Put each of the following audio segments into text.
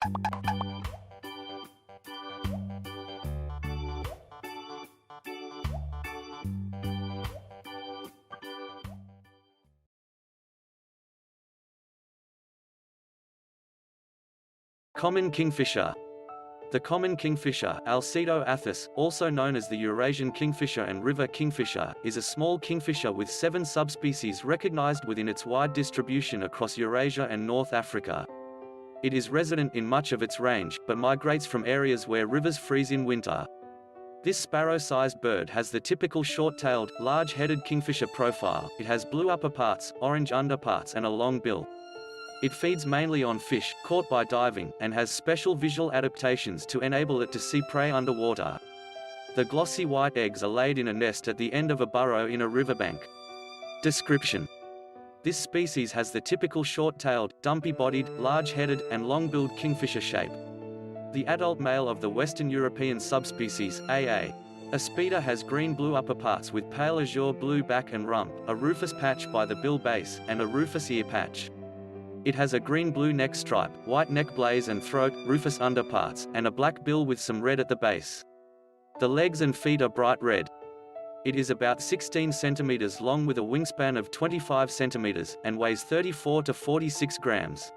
Common kingfisher. The common kingfisher, Alcedo athis, also known as the Eurasian kingfisher and river kingfisher, is a small kingfisher with 7 subspecies recognized within its wide distribution across Eurasia and North Africa. It is resident in much of its range, but migrates from areas where rivers freeze in winter. This sparrow-sized bird has the typical short-tailed, large-headed kingfisher profile. It has blue upperparts, orange underparts and a long bill. It feeds mainly on fish, caught by diving, and has special visual adaptations to enable it to see prey underwater. The glossy white eggs are laid in a nest at the end of a burrow in a riverbank. Description: this species has the typical short-tailed, dumpy-bodied, large-headed, and long-billed kingfisher shape. The adult male of the Western European subspecies, A.A. aspida, has green-blue upperparts with pale azure blue back and rump, a rufous patch by the bill base, and a rufous ear patch. It has a green-blue neck stripe, white neck blaze and throat, rufous underparts, and a black bill with some red at the base. The legs and feet are bright red. It is about 16 centimeters long with a wingspan of 25 centimeters, and weighs 34 to 46 grams.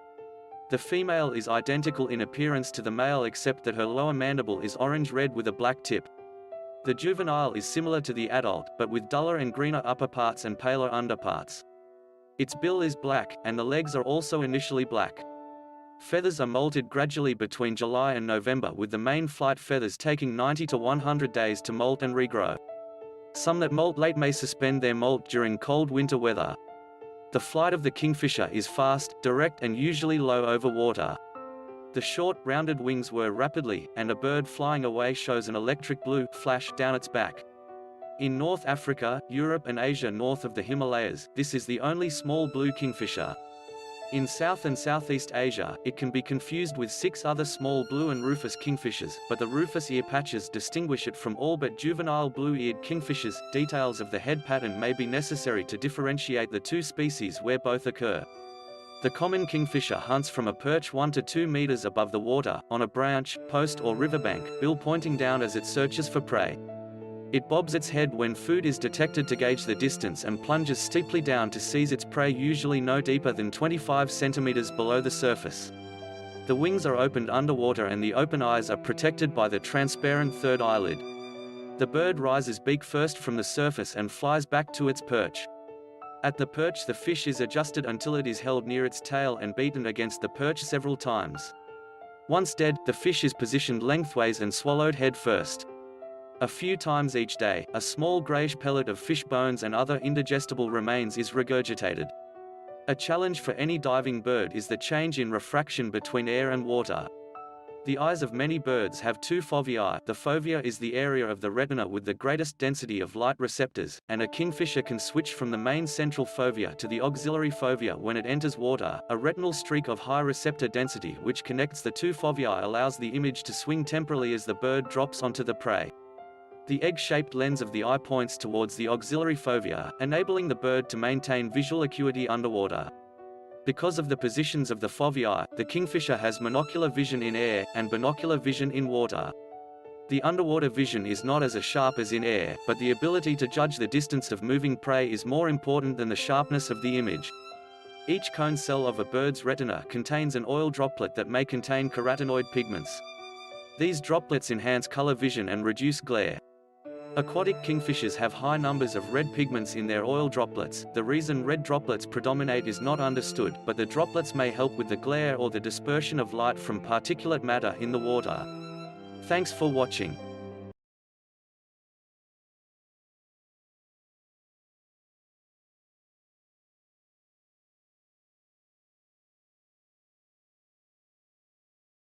The female is identical in appearance to the male except that her lower mandible is orange-red with a black tip. The juvenile is similar to the adult, but with duller and greener upperparts and paler underparts. Its bill is black, and the legs are also initially black. Feathers are molted gradually between July and November, with the main flight feathers taking 90 to 100 days to molt and regrow. Some that molt late may suspend their molt during cold winter weather. The flight of the kingfisher is fast, direct and usually low over water. The short, rounded wings whir rapidly, and a bird flying away shows an electric blue flash down its back. In North Africa, Europe and Asia north of the Himalayas, this is the only small blue kingfisher. In South and Southeast Asia, it can be confused with 6 other small blue and rufous kingfishers, but the rufous ear patches distinguish it from all but juvenile blue-eared kingfishers. Details of the head pattern may be necessary to differentiate the 2 species where both occur. The common kingfisher hunts from a perch 1 to 2 meters above the water, on a branch, post or riverbank, bill pointing down as it searches for prey. It bobs its head when food is detected to gauge the distance and plunges steeply down to seize its prey, usually no deeper than 25 centimeters below the surface. The wings are opened underwater and the open eyes are protected by the transparent third eyelid. The bird rises beak first from the surface and flies back to its perch. At the perch, the fish is adjusted until it is held near its tail and beaten against the perch several times. Once dead, the fish is positioned lengthways and swallowed head first. A few times each day, a small grayish pellet of fish bones and other indigestible remains is regurgitated. A challenge for any diving bird is the change in refraction between air and water. The eyes of many birds have 2 foveae. The fovea is the area of the retina with the greatest density of light receptors, and a kingfisher can switch from the main central fovea to the auxiliary fovea when it enters water. A retinal streak of high receptor density which connects the 2 foveae allows the image to swing temporally as the bird drops onto the prey. The egg-shaped lens of the eye points towards the auxiliary fovea, enabling the bird to maintain visual acuity underwater. Because of the positions of the foveae, the kingfisher has monocular vision in air, and binocular vision in water. The underwater vision is not as sharp as in air, but the ability to judge the distance of moving prey is more important than the sharpness of the image. Each cone cell of a bird's retina contains an oil droplet that may contain carotenoid pigments. These droplets enhance color vision and reduce glare. Aquatic kingfishers have high numbers of red pigments in their oil droplets. The reason red droplets predominate is not understood, but the droplets may help with the glare or the dispersion of light from particulate matter in the water. Thanks for watching.